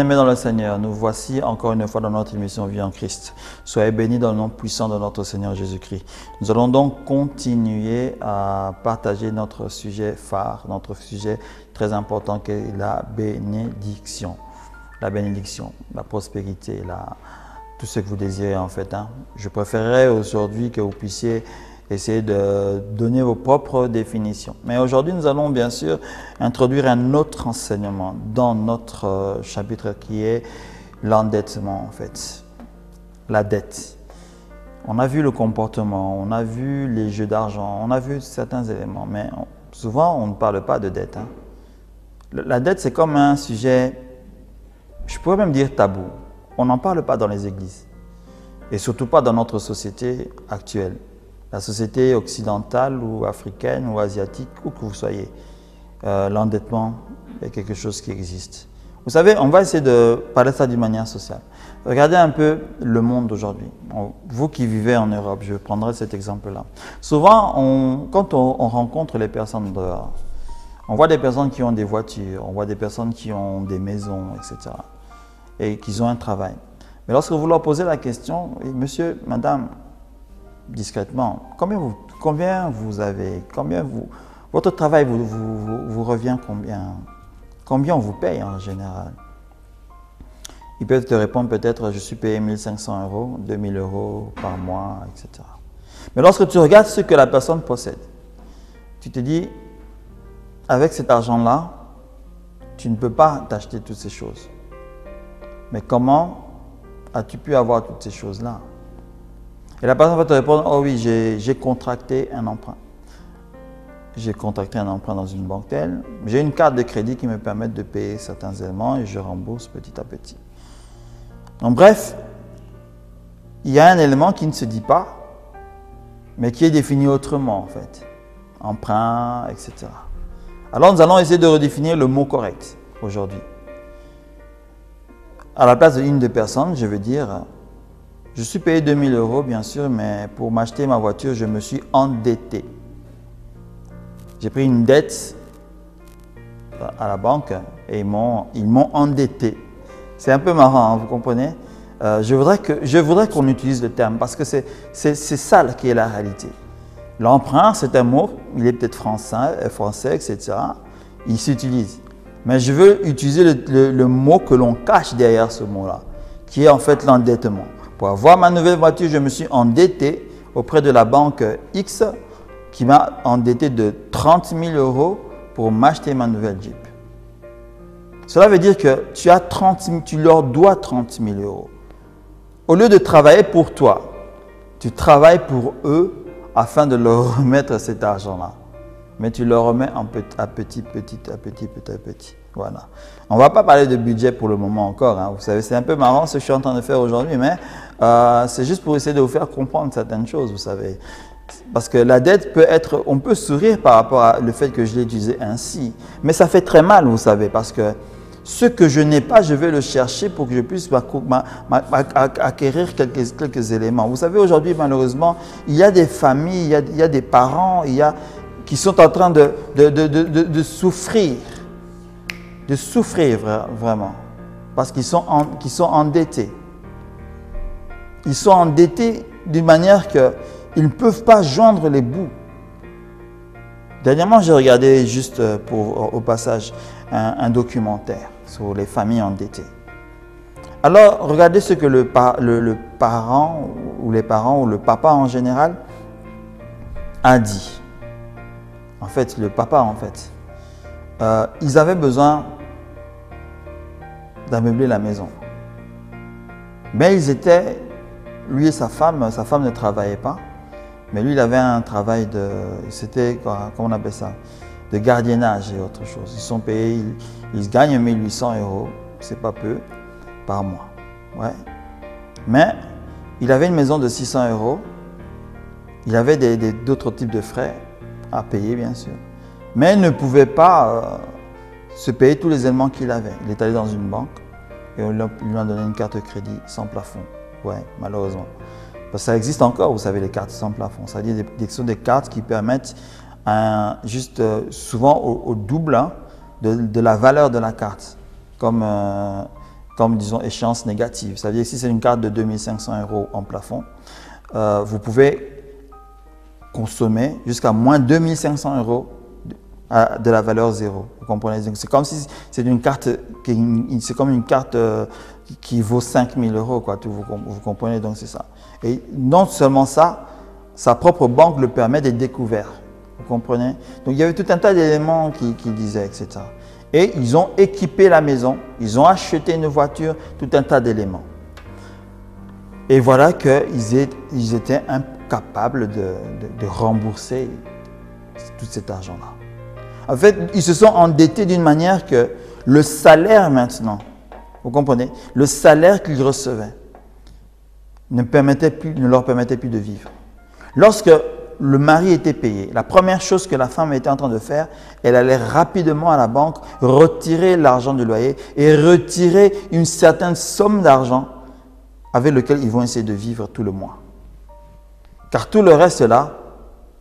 Bien-aimés dans le Seigneur, nous voici encore une fois dans notre émission Vie en Christ. Soyez bénis dans le nom puissant de notre Seigneur Jésus-Christ. Nous allons donc continuer à partager notre sujet phare, notre sujet très important qui est la bénédiction. La bénédiction, la prospérité, tout ce que vous désirez en fait. Je préférerais aujourd'hui que vous puissiez essayer de donner vos propres définitions. Mais aujourd'hui, nous allons bien sûr introduire un autre enseignement dans notre chapitre qui est l'endettement en fait, la dette. On a vu le comportement, on a vu les jeux d'argent, on a vu certains éléments, mais souvent on ne parle pas de dette. La dette, c'est comme un sujet, je pourrais même dire tabou. On n'en parle pas dans les églises et surtout pas dans notre société actuelle. La société occidentale ou africaine ou asiatique, où que vous soyez, l'endettement est quelque chose qui existe. Vous savez, on va essayer de parler de ça d'une manière sociale. Regardez un peu le monde d'aujourd'hui. Vous qui vivez en Europe, je prendrai cet exemple-là. Souvent, quand on rencontre les personnes dehors, on voit des personnes qui ont des voitures, on voit des personnes qui ont des maisons, etc. et qui ont un travail. Mais lorsque vous leur posez la question, monsieur, madame, discrètement, combien vous avez, votre travail vous revient combien on vous paye en général? Ils peuvent te répondre peut-être, je suis payé 1 500 €, 2 000 € par mois, etc. Mais lorsque tu regardes ce que la personne possède, tu te dis, avec cet argent-là, tu ne peux pas t'acheter toutes ces choses. Mais comment as-tu pu avoir toutes ces choses-là? Et la personne va te répondre, oh oui, j'ai contracté un emprunt. J'ai contracté un emprunt dans une banque telle. J'ai une carte de crédit qui me permet de payer certains éléments et je rembourse petit à petit. Donc bref, il y a un élément qui ne se dit pas, mais qui est défini autrement en fait. Emprunt, etc. Alors nous allons essayer de redéfinir le mot correct aujourd'hui. À la place d'une des personnes, je vais dire, je suis payé 2 000 € bien sûr, mais pour m'acheter ma voiture, je me suis endetté. J'ai pris une dette à la banque et ils m'ont endetté. C'est un peu marrant, vous comprenez? Je voudrais qu'on utilise le terme parce que c'est ça qui est la réalité. L'emprunt, c'est un mot, il est peut-être français, etc. Il s'utilise. Mais je veux utiliser le mot que l'on cache derrière ce mot-là, qui est en fait l'endettement. Pour avoir ma nouvelle voiture, je me suis endetté auprès de la banque X qui m'a endetté de 30 000 € pour m'acheter ma nouvelle Jeep. Cela veut dire que tu leur dois 30 000 €. Au lieu de travailler pour toi, tu travailles pour eux afin de leur remettre cet argent-là. Mais tu le remets à petit. Voilà. On ne va pas parler de budget pour le moment encore. Vous savez, c'est un peu marrant ce que je suis en train de faire aujourd'hui, mais c'est juste pour essayer de vous faire comprendre certaines choses, vous savez. Parce que la dette peut être, on peut sourire par rapport à le fait que je l'ai utilisé ainsi, mais ça fait très mal, vous savez, parce que ce que je n'ai pas, je vais le chercher pour que je puisse acquérir quelques éléments. Vous savez, aujourd'hui, malheureusement, il y a des familles, il y a des parents, qui sont en train de souffrir. De souffrir vraiment. Parce qu'ils sont endettés. Ils sont endettés d'une manière qu'ils ne peuvent pas joindre les bouts. Dernièrement, j'ai regardé juste au passage un documentaire sur les familles endettées. Alors, regardez ce que le parent ou les parents ou le papa en général a dit. En fait, le papa, ils avaient besoin d'ameubler la maison. Mais lui et sa femme ne travaillaient pas, mais lui, il avait un travail c'était, comment on appelle ça, de gardiennage et autre chose. Ils sont payés, ils gagnent 1 800 €, c'est pas peu, par mois. Ouais. Mais il avait une maison de 600 €, il avait d'autres types de frais à payer, bien sûr. Mais il ne pouvait pas se payer tous les éléments qu'il avait. Il est allé dans une banque et on lui a donné une carte de crédit sans plafond. Ouais, malheureusement. Parce que ça existe encore, vous savez, les cartes sans plafond. C'est-à-dire ce sont des cartes qui permettent juste souvent au double de la valeur de la carte. Comme comme disons échéance négative. Ça veut dire que si c'est une carte de 2500 € en plafond, vous pouvez consommer jusqu'à moins 2500 € de la valeur zéro. Vous comprenez? C'est comme si c'est une carte, c'est comme une carte qui vaut 5000 €, quoi. Vous comprenez? Donc c'est ça. Et non seulement ça, sa propre banque le permet d'être découvert. Vous comprenez? Donc il y avait tout un tas d'éléments qui disaient, etc. Et ils ont équipé la maison, ils ont acheté une voiture, tout un tas d'éléments. Et voilà qu'ils étaient incapables de rembourser tout cet argent-là. En fait, ils se sont endettés d'une manière que le salaire maintenant, vous comprenez, le salaire qu'ils recevaient ne leur permettait plus de vivre. Lorsque le mari était payé, la première chose que la femme était en train de faire, elle allait rapidement à la banque, retirer l'argent du loyer et retirer une certaine somme d'argent avec lequel ils vont essayer de vivre tout le mois. Car tout le reste là,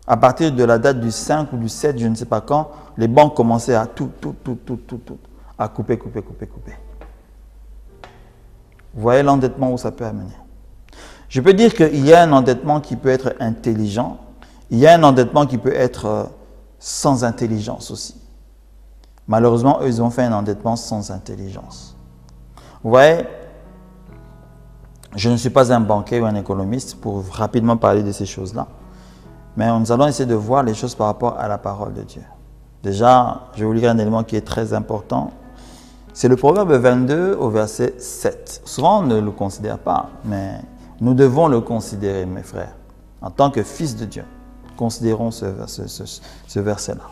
à partir de la date du 5 ou du 7, je ne sais pas quand, les banques commençaient à à couper. Vous voyez l'endettement où ça peut amener. Je peux dire qu'il y a un endettement qui peut être intelligent, il y a un endettement qui peut être sans intelligence aussi. Malheureusement, eux, ils ont fait un endettement sans intelligence. Vous voyez, je ne suis pas un banquier ou un économiste pour rapidement parler de ces choses-là. Mais nous allons essayer de voir les choses par rapport à la parole de Dieu. Déjà, je vais vous lire un élément qui est très important. C'est le Proverbe 22 au verset 7. Souvent, on ne le considère pas, mais nous devons le considérer, mes frères. En tant que fils de Dieu, considérons ce verset-là.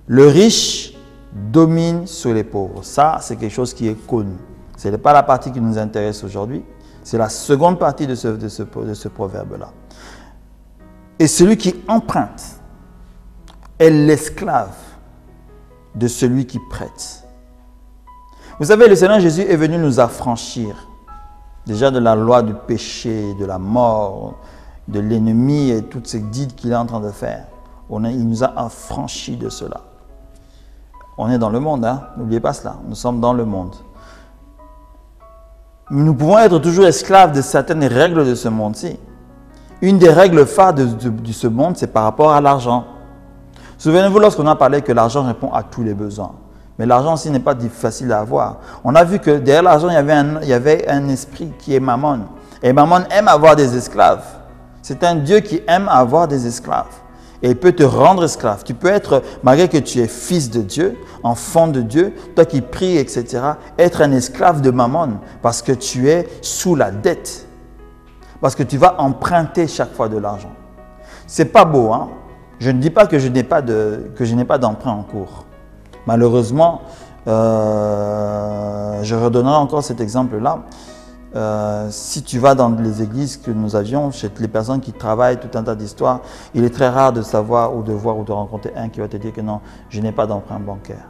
Le riche domine sur les pauvres. Ça, c'est quelque chose qui est connu. Ce n'est pas la partie qui nous intéresse aujourd'hui. C'est la seconde partie de ce proverbe-là. Et celui qui emprunte est l'esclave de celui qui prête. Vous savez, le Seigneur Jésus est venu nous affranchir déjà de la loi du péché, de la mort, de l'ennemi et toutes ces deeds qu'il est en train de faire. Il nous a affranchis de cela. On est dans le monde, hein? N'oubliez pas cela. Nous sommes dans le monde. Nous pouvons être toujours esclaves de certaines règles de ce monde-ci. Une des règles phares de ce monde, c'est par rapport à l'argent. Souvenez-vous lorsqu'on a parlé que l'argent répond à tous les besoins. Mais l'argent aussi n'est pas facile à avoir. On a vu que derrière l'argent, il y avait un esprit qui est Mammon. Et Mammon aime avoir des esclaves. C'est un Dieu qui aime avoir des esclaves. Et il peut te rendre esclave. Tu peux être, malgré que tu es fils de Dieu, enfant de Dieu, toi qui pries, etc., être un esclave de Mammon parce que tu es sous la dette. Parce que tu vas emprunter chaque fois de l'argent. C'est pas beau, hein? Je ne dis pas que je n'ai pas d'emprunt en cours. Malheureusement, je redonnerai encore cet exemple-là. Si tu vas dans les églises que nous avions, chez les personnes qui travaillent, tout un tas d'histoires, il est très rare de savoir ou de voir ou de rencontrer un qui va te dire que non, je n'ai pas d'emprunt bancaire.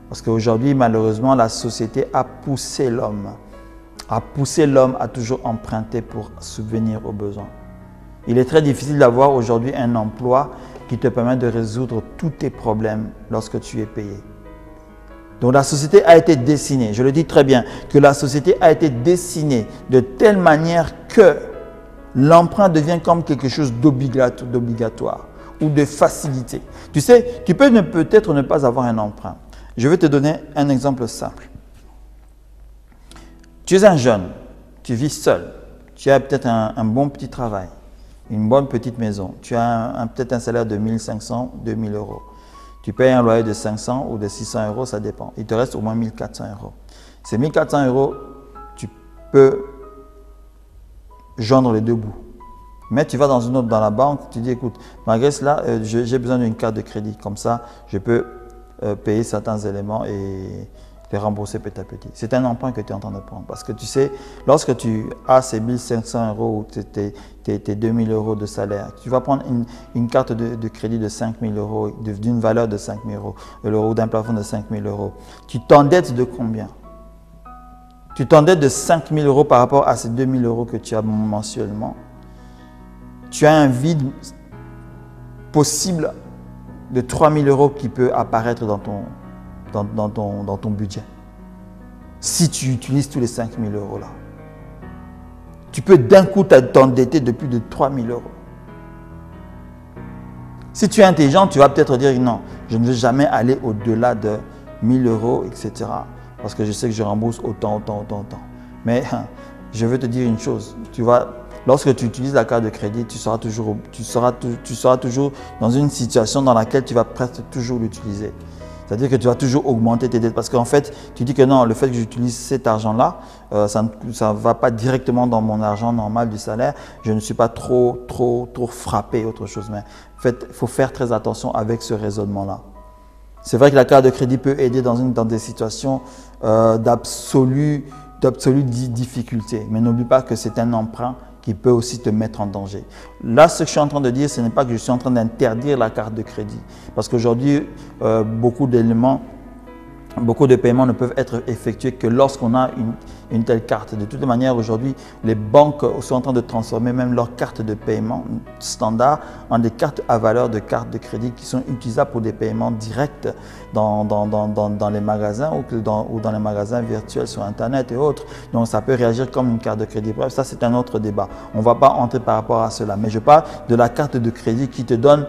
Parce qu'aujourd'hui, malheureusement, la société a poussé l'homme à toujours emprunter pour subvenir aux besoins. Il est très difficile d'avoir aujourd'hui un emploi qui te permet de résoudre tous tes problèmes lorsque tu es payé. Donc la société a été dessinée, je le dis très bien, que la société a été dessinée de telle manière que l'emprunt devient comme quelque chose d'obligatoire ou de facilité. Tu sais, tu peux peut-être ne pas avoir un emprunt. Je vais te donner un exemple simple. Tu es un jeune, tu vis seul, tu as peut-être un bon petit travail, une bonne petite maison, tu as peut-être un salaire de 1500, 2000 €. Tu payes un loyer de 500 ou de 600 €, ça dépend. Il te reste au moins 1400 €. Ces 1400 €, tu peux joindre les deux bouts. Mais tu vas dans la banque, tu dis écoute, malgré cela, j'ai besoin d'une carte de crédit. Comme ça, je peux payer certains éléments et les rembourser petit à petit. C'est un emprunt que tu es en train de prendre. Parce que tu sais, lorsque tu as ces 1500 € ou tes 2000 € de salaire, tu vas prendre une carte de crédit de 5000 €, d'une valeur de 5000 € ou d'un plafond de 5000 €. Tu t'endettes de combien? Tu t'endettes de 5000 € par rapport à ces 2000 € que tu as mensuellement. Tu as un vide possible de 3000 € qui peut apparaître dans ton budget. si tu utilises tous les 5 000 € là. Tu peux d'un coup t'endetter de plus de 3 000 €. Si tu es intelligent, tu vas peut-être dire non, je ne veux jamais aller au-delà de 1 000 €, etc. Parce que je sais que je rembourse autant. Mais je veux te dire une chose, lorsque tu utilises la carte de crédit, tu seras toujours dans une situation dans laquelle tu vas presque toujours l'utiliser. C'est-à-dire que tu vas toujours augmenter tes dettes parce qu'en fait, tu dis que non, le fait que j'utilise cet argent-là, ça ne va pas directement dans mon argent normal du salaire. Je ne suis pas trop frappé, autre chose. Mais en fait, il faut faire très attention avec ce raisonnement-là. C'est vrai que la carte de crédit peut aider dans des situations d'absolue difficulté. Mais n'oublie pas que c'est un emprunt qui peut aussi te mettre en danger. Là, ce que je suis en train de dire, ce n'est pas que je suis en train d'interdire la carte de crédit. Parce qu'aujourd'hui, beaucoup de paiements ne peuvent être effectués que lorsqu'on a une telle carte. De toute manière, aujourd'hui, les banques sont en train de transformer même leurs cartes de paiement standard en des cartes à valeur de cartes de crédit qui sont utilisables pour des paiements directs dans les magasins ou dans les magasins virtuels sur Internet et autres. Donc, ça peut réagir comme une carte de crédit. Bref, ça, c'est un autre débat. On ne va pas entrer par rapport à cela. Mais je parle de la carte de crédit qui te donne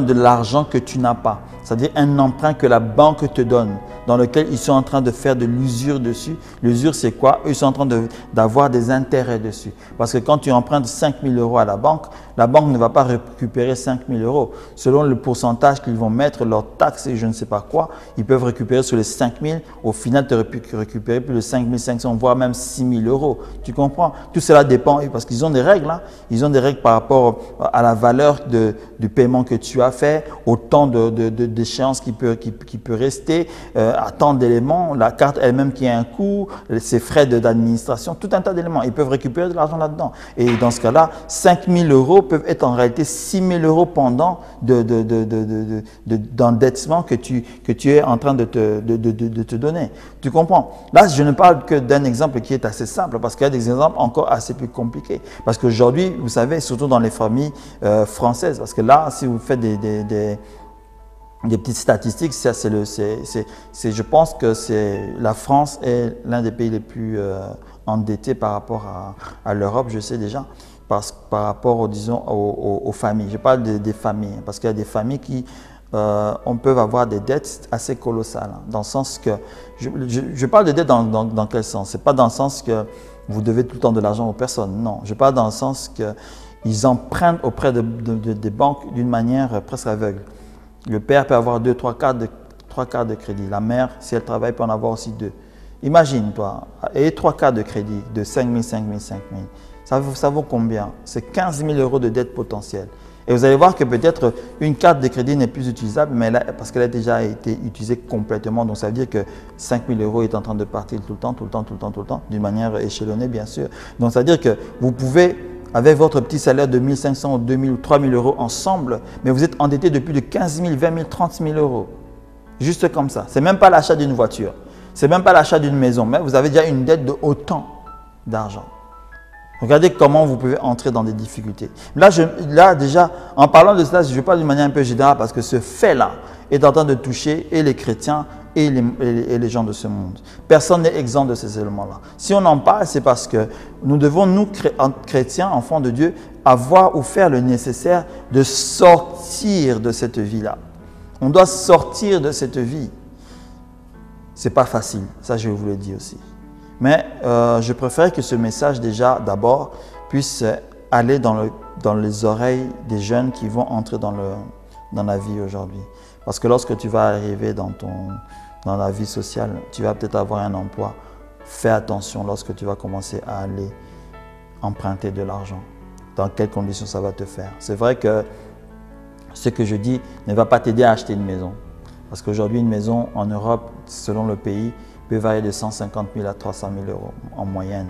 de l'argent que tu n'as pas. C'est-à-dire un emprunt que la banque te donne, dans lequel ils sont en train de faire de l'usure dessus. L'usure, c'est quoi? Eux, ils sont en train d'avoir des intérêts dessus. Parce que quand tu empruntes 5 000 € à la banque ne va pas récupérer 5 000 €. Selon le pourcentage qu'ils vont mettre, leurs taxes et je ne sais pas quoi, ils peuvent récupérer sur les 5 000. Au final, tu aurais pu récupérer plus de 5 500, voire même 6 000 €. Tu comprends? Tout cela dépend, parce qu'ils ont des règles. Hein. Ils ont des règles par rapport à la valeur du paiement que tu as fait, au temps d'échéance qui peut rester, à tant d'éléments, la carte elle-même qui a un coût, ses frais d'administration, tout un tas d'éléments. Ils peuvent récupérer de l'argent là-dedans. Et dans ce cas-là, 5 000 € peuvent être en réalité 6 000 € pendant d'endettement que tu es en train de te donner. Tu comprends? Là, je ne parle que d'un exemple qui est assez simple parce qu'il y a des exemples encore assez plus compliqués. Parce qu'aujourd'hui, vous savez, surtout dans les familles françaises, parce que là, si vous faites des petites statistiques, je pense que la France est l'un des pays les plus endettés par rapport à l'Europe, je sais déjà, par rapport aux familles. Je parle des familles, parce qu'il y a des familles qui peuvent avoir des dettes assez colossales. Hein, dans le sens que, je parle de dettes dans quel sens? Ce n'est pas dans le sens que vous devez tout le temps de l'argent aux personnes, non. Je parle dans le sens qu'ils empruntent auprès des banques d'une manière presque aveugle. Le père peut avoir 3 cartes de crédit. La mère, si elle travaille, peut en avoir aussi 2. Imagine-toi, et 3 cartes de crédit de 5 000, 5 000, 5 000. Ça vaut combien? C'est 15 000 € de dette potentielle. Et vous allez voir que peut-être une carte de crédit n'est plus utilisable, mais parce qu'elle a déjà été utilisée complètement. Donc ça veut dire que 5 000 € est en train de partir tout le temps, d'une manière échelonnée, bien sûr. Donc ça veut dire que vous pouvez, avec votre petit salaire de 1 500 ou 2 000 ou 3 000 € ensemble, mais vous êtes endetté de plus de 15 000, 20 000, 30 000 €. Juste comme ça. Ce n'est même pas l'achat d'une voiture. Ce n'est même pas l'achat d'une maison, mais vous avez déjà une dette de autant d'argent. Regardez comment vous pouvez entrer dans des difficultés. Là déjà, en parlant de cela, je parle d'une manière un peu générale parce que ce fait-là est en train de toucher et les chrétiens et les gens de ce monde. Personne n'est exempt de ces éléments-là. Si on en parle, c'est parce que nous devons, nous, chrétiens, enfants de Dieu, avoir ou faire le nécessaire de sortir de cette vie-là. On doit sortir de cette vie. Ce n'est pas facile, ça je vous le dis aussi. Mais je préfère que ce message déjà, d'abord, puisse aller dans les oreilles des jeunes qui vont entrer dans la vie aujourd'hui. Parce que lorsque tu vas arriver dans la vie sociale, tu vas peut-être avoir un emploi. Fais attention lorsque tu vas commencer à aller emprunter de l'argent. Dans quelles conditions ça va te faire? C'est vrai que ce que je dis ne va pas t'aider à acheter une maison. Parce qu'aujourd'hui, une maison en Europe, selon le pays, peut varier de 150 000 à 300 000 € en moyenne.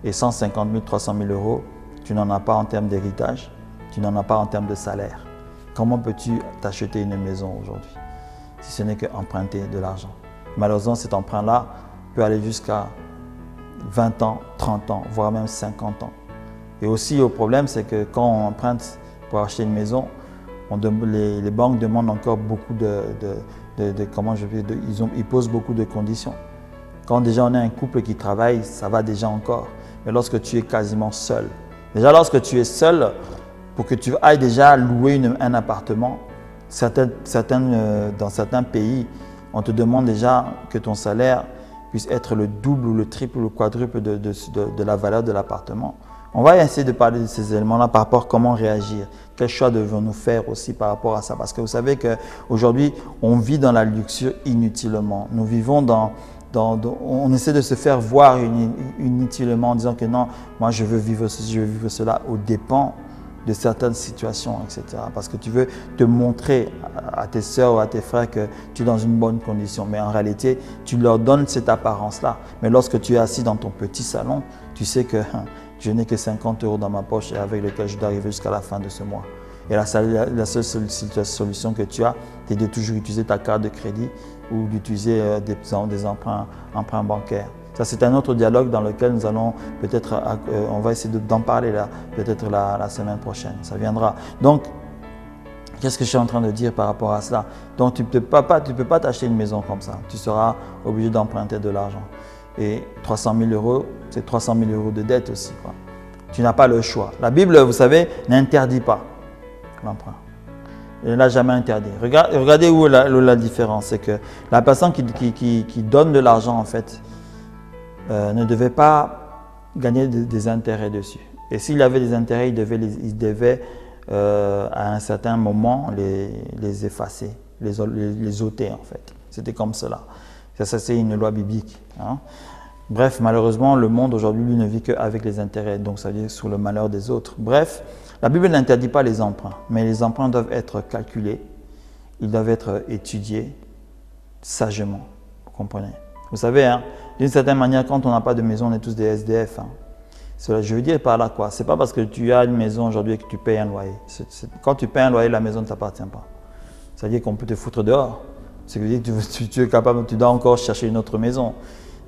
Et 150 000, 300 000 €, tu n'en as pas en termes d'héritage, tu n'en as pas en termes de salaire. Comment peux-tu t'acheter une maison aujourd'hui si ce n'est qu'emprunter de l'argent? Malheureusement, cet emprunt-là peut aller jusqu'à 20 ans, 30 ans, voire même 50 ans. Et aussi, le problème, c'est que quand on emprunte pour acheter une maison, les banques demandent encore beaucoup ils posent beaucoup de conditions. Quand déjà on est un couple qui travaille, ça va déjà encore. Mais lorsque tu es quasiment seul, déjà lorsque tu es seul, pour que tu ailles déjà louer un appartement, dans certains pays, on te demande déjà que ton salaire puisse être le double ou le triple ou le quadruple de la valeur de l'appartement. On va essayer de parler de ces éléments-là par rapport à comment réagir. Quel choix devons-nous faire aussi par rapport à ça? Parce que vous savez qu'aujourd'hui, on vit dans la luxure inutilement. Nous vivons on essaie de se faire voir inutilement en disant que non, moi je veux vivre ceci, je veux vivre cela aux dépens de certaines situations, etc. Parce que tu veux te montrer à tes sœurs ou à tes frères que tu es dans une bonne condition. Mais en réalité, tu leur donnes cette apparence-là. Mais lorsque tu es assis dans ton petit salon, tu sais que je n'ai que 50 € dans ma poche et avec lesquels je dois arriver jusqu'à la fin de ce mois. Et la seule solution que tu as, c'est de toujours utiliser ta carte de crédit ou d'utiliser des emprunts bancaires. Ça, c'est un autre dialogue dans lequel nous allons peut-être, on va essayer d'en parler là, peut-être la semaine prochaine. Ça viendra. Donc, qu'est-ce que je suis en train de dire par rapport à cela? Donc, tu ne peux pas t'acheter une maison comme ça. Tu seras obligé d'emprunter de l'argent. Et 300 000 €, c'est 300 000 € de dette aussi, quoi. Tu n'as pas le choix. La Bible, vous savez, n'interdit pas l'emprunt. Elle ne l'a jamais interdit. Regardez où est la différence. C'est que la personne qui donne de l'argent, en fait, ne devait pas gagner des intérêts dessus. Et s'il avait des intérêts, il devait à un certain moment les effacer, les ôter, en fait. C'était comme cela. Ça c'est une loi biblique. Hein. Bref, malheureusement, le monde aujourd'hui lui ne vit qu'avec les intérêts, donc ça veut dire sur le malheur des autres. Bref, la Bible n'interdit pas les emprunts, mais les emprunts doivent être calculés, ils doivent être étudiés sagement. Vous comprenez? Vous savez, hein, d'une certaine manière, quand on n'a pas de maison, on est tous des SDF. Hein. Je veux dire par là quoi? C'est pas parce que tu as une maison aujourd'hui que tu payes un loyer. Quand tu payes un loyer, la maison ne t'appartient pas. Ça veut dire qu'on peut te foutre dehors. Ça veut dire que tu es capable, tu dois encore chercher une autre maison.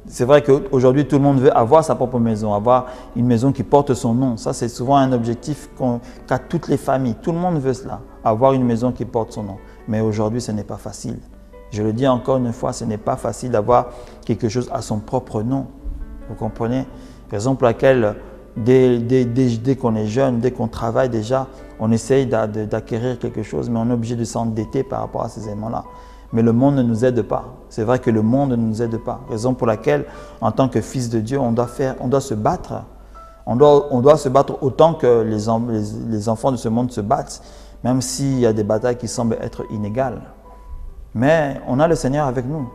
C'est vrai qu'aujourd'hui, tout le monde veut avoir sa propre maison, avoir une maison qui porte son nom. Ça, c'est souvent un objectif qu'a toutes les familles. Tout le monde veut cela, avoir une maison qui porte son nom. Mais aujourd'hui, ce n'est pas facile. Je le dis encore une fois, ce n'est pas facile d'avoir quelque chose à son propre nom. Vous comprenez? Raison pour laquelle, dès qu'on est jeune, dès qu'on travaille déjà, on essaye d'acquérir quelque chose, mais on est obligé de s'endetter par rapport à ces éléments-là. Mais le monde ne nous aide pas. C'est vrai que le monde ne nous aide pas. Raison pour laquelle, en tant que fils de Dieu, on doit se battre. On doit se battre autant que les enfants de ce monde se battent, même s'il y a des batailles qui semblent être inégales. Mais on a le Seigneur avec nous.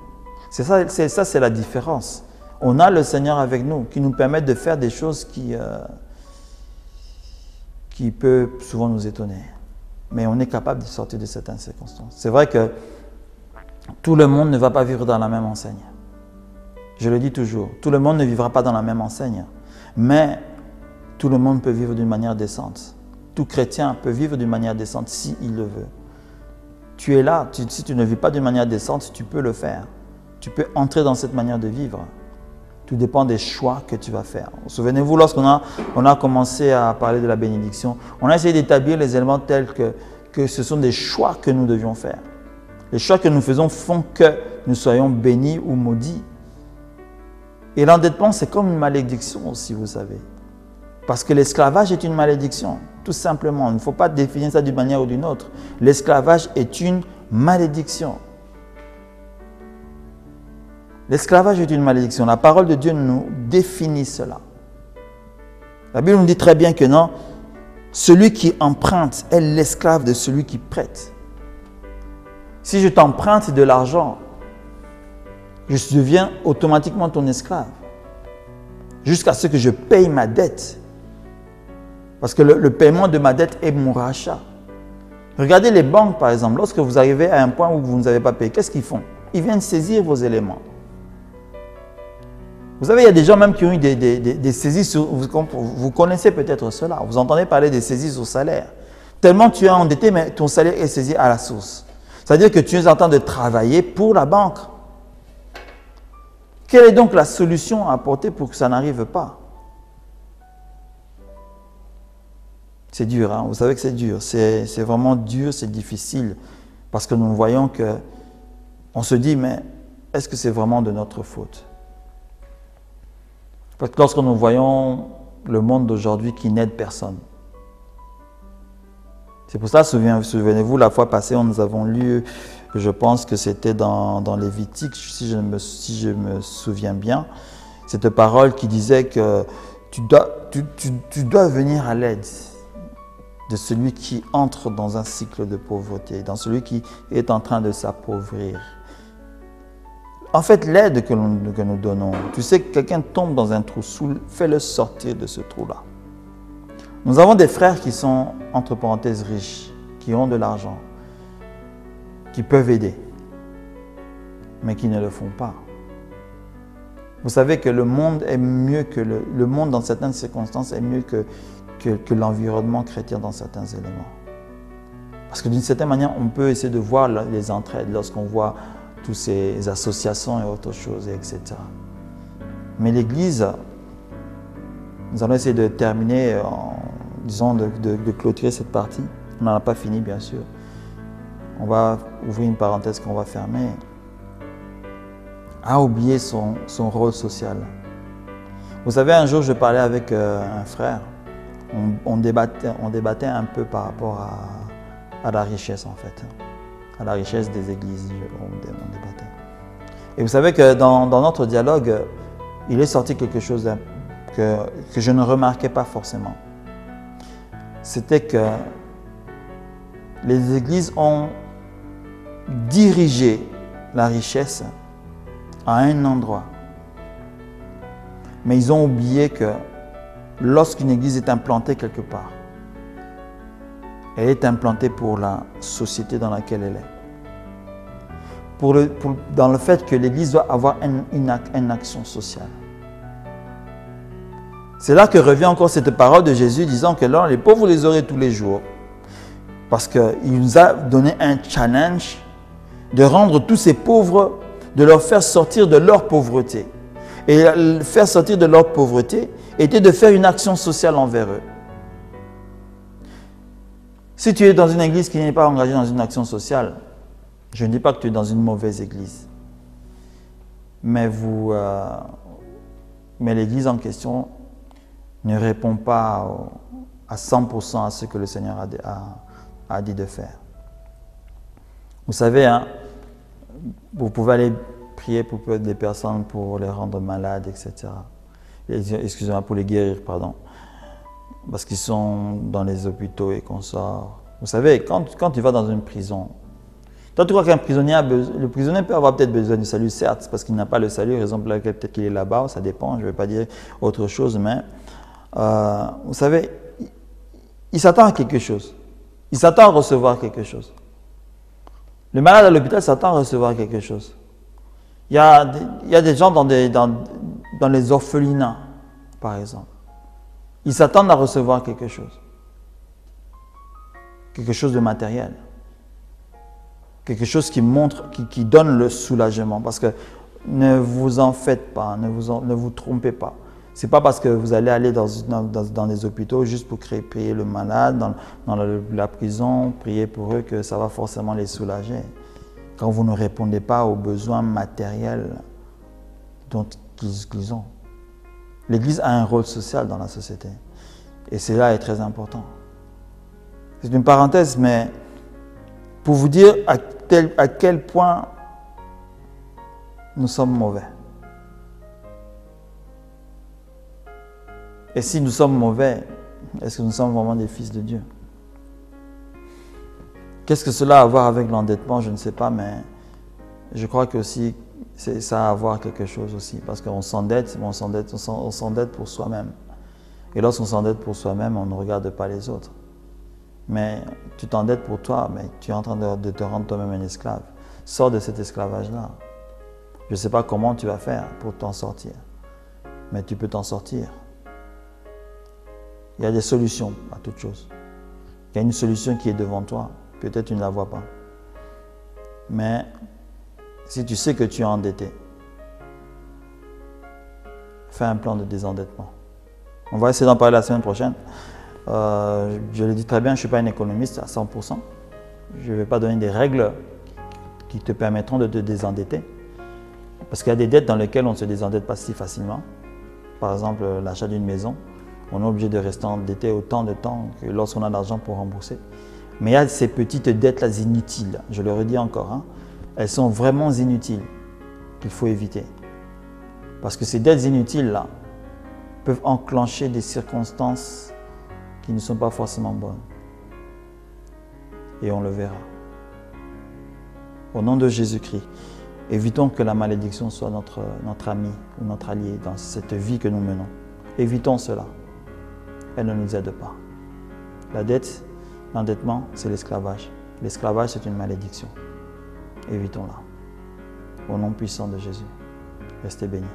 C'est la différence. On a le Seigneur avec nous, qui nous permet de faire des choses qui peuvent souvent nous étonner. Mais on est capable de sortir de certaines circonstances. C'est vrai que tout le monde ne va pas vivre dans la même enseigne. Je le dis toujours, tout le monde ne vivra pas dans la même enseigne. Mais tout le monde peut vivre d'une manière décente. Tout chrétien peut vivre d'une manière décente s'il le veut. Tu es là, si tu ne vis pas d'une manière décente, tu peux le faire. Tu peux entrer dans cette manière de vivre. Tout dépend des choix que tu vas faire. Souvenez-vous, lorsqu'on a commencé à parler de la bénédiction, on a essayé d'établir les éléments tels que ce sont des choix que nous devions faire. Les choix que nous faisons font que nous soyons bénis ou maudits. Et l'endettement, c'est comme une malédiction aussi, vous savez. Parce que l'esclavage est une malédiction, tout simplement. Il ne faut pas définir ça d'une manière ou d'une autre. L'esclavage est une malédiction. L'esclavage est une malédiction. La parole de Dieu nous définit cela. La Bible nous dit très bien que non, celui qui emprunte est l'esclave de celui qui prête. Si je t'emprunte de l'argent, je deviens automatiquement ton esclave. Jusqu'à ce que je paye ma dette. Parce que le paiement de ma dette est mon rachat. Regardez les banques par exemple. Lorsque vous arrivez à un point où vous n'avez pas payé, qu'est-ce qu'ils font? Ils viennent saisir vos éléments. Vous savez, il y a des gens même qui ont eu des saisies sur... Vous connaissez peut-être cela. Vous entendez parler des saisies sur salaire. Tellement tu es endetté, mais ton salaire est saisi à la source. C'est-à-dire que tu es en train de travailler pour la banque. Quelle est donc la solution à apporter pour que ça n'arrive pas? C'est dur, hein? Vous savez que c'est dur. C'est vraiment dur, c'est difficile. Parce que nous voyons que... On se dit, mais est-ce que c'est vraiment de notre faute? Parce que lorsque nous voyons le monde d'aujourd'hui qui n'aide personne, c'est pour ça, souvenez-vous, la fois passée, nous avons lu, je pense que c'était dans Lévitique, si je me souviens bien, cette parole qui disait que tu dois venir à l'aide de celui qui entre dans un cycle de pauvreté, dans celui qui est en train de s'appauvrir. En fait, l'aide que nous donnons, tu sais que quelqu'un tombe dans un trou, fais-le sortir de ce trou-là. Nous avons des frères qui sont, entre parenthèses, riches, qui ont de l'argent, qui peuvent aider, mais qui ne le font pas. Vous savez que le monde est mieux que le monde dans certaines circonstances est mieux que l'environnement chrétien dans certains éléments. Parce que d'une certaine manière, on peut essayer de voir les entraides lorsqu'on voit toutes ces associations et autres choses, etc. Mais l'Église, nous allons essayer de terminer, disons, de clôturer cette partie. On n'en a pas fini, bien sûr. On va ouvrir une parenthèse qu'on va fermer. A oublié son rôle social. Vous savez, un jour, je parlais avec un frère. On débattait un peu par rapport à la richesse, en fait. À la richesse des églises, on débattait. Et vous savez que dans notre dialogue, il est sorti quelque chose que je ne remarquais pas forcément. C'était que les églises ont dirigé la richesse à un endroit. Mais ils ont oublié que lorsqu'une église est implantée quelque part, elle est implantée pour la société dans laquelle elle est. Dans le fait que l'église doit avoir une action sociale. C'est là que revient encore cette parole de Jésus disant que là, les pauvres, vous les aurez tous les jours. Parce qu'il nous a donné un challenge de rendre tous ces pauvres, de leur faire sortir de leur pauvreté. Et faire sortir de leur pauvreté était de faire une action sociale envers eux. Si tu es dans une église qui n'est pas engagée dans une action sociale, je ne dis pas que tu es dans une mauvaise église. Mais l'église en question ne répond pas à 100% à ce que le Seigneur a dit de faire. Vous savez, hein, vous pouvez aller prier pour des personnes, pour les rendre malades, etc. Excusez-moi, pour les guérir, pardon. Parce qu'ils sont dans les hôpitaux et qu'on sort. Vous savez, quand tu vas dans une prison, toi tu crois qu'un prisonnier le prisonnier peut avoir peut-être besoin du salut, certes, parce qu'il n'a pas le salut, raison pour laquelle peut-être qu'il est là-bas, ça dépend, je ne vais pas dire autre chose, mais vous savez, il s'attend à quelque chose. Il s'attend à recevoir quelque chose. Le malade à l'hôpital s'attend à recevoir quelque chose. Il y a des gens dans les orphelinats, par exemple. Ils s'attendent à recevoir quelque chose. Quelque chose de matériel. Quelque chose qui montre, qui donne le soulagement. Parce que ne vous en faites pas, ne vous trompez pas. Ce n'est pas parce que vous allez aller dans des hôpitaux juste pour prier le malade, dans la prison, prier pour eux, que ça va forcément les soulager. Quand vous ne répondez pas aux besoins matériels qu'ils ont. L'Église a un rôle social dans la société. Et cela est très important. C'est une parenthèse, mais pour vous dire à quel point nous sommes mauvais. Et si nous sommes mauvais, est-ce que nous sommes vraiment des fils de Dieu? Qu'est-ce que cela a à voir avec l'endettement? Je ne sais pas, mais je crois que aussi ça a à voir quelque chose aussi. Parce qu'on s'endette, on s'endette pour soi-même. Et lorsqu'on s'endette pour soi-même, on ne regarde pas les autres. Mais tu t'endettes pour toi, mais tu es en train de te rendre toi-même un esclave. Sors de cet esclavage-là. Je ne sais pas comment tu vas faire pour t'en sortir. Mais tu peux t'en sortir. Il y a des solutions à toute chose. Il y a une solution qui est devant toi. Peut-être tu ne la vois pas. Mais si tu sais que tu es endetté, fais un plan de désendettement. On va essayer d'en parler la semaine prochaine. Je le dis très bien, je ne suis pas un économiste à 100%. Je ne vais pas donner des règles qui te permettront de te désendetter. Parce qu'il y a des dettes dans lesquelles on ne se désendette pas si facilement. par exemple l'achat d'une maison, on est obligé de rester endetté autant de temps que lorsqu'on a l'argent pour rembourser. Mais il y a ces petites dettes-là inutiles, je le redis encore, hein, elles sont vraiment inutiles qu'il faut éviter. Parce que ces dettes inutiles-là peuvent enclencher des circonstances qui ne sont pas forcément bonnes. Et on le verra. Au nom de Jésus-Christ, évitons que la malédiction soit notre ami ou notre allié dans cette vie que nous menons. Évitons cela. Elle ne nous aide pas. La dette, l'endettement, c'est l'esclavage. L'esclavage, c'est une malédiction. Évitons-la. Au nom puissant de Jésus. Restez bénis.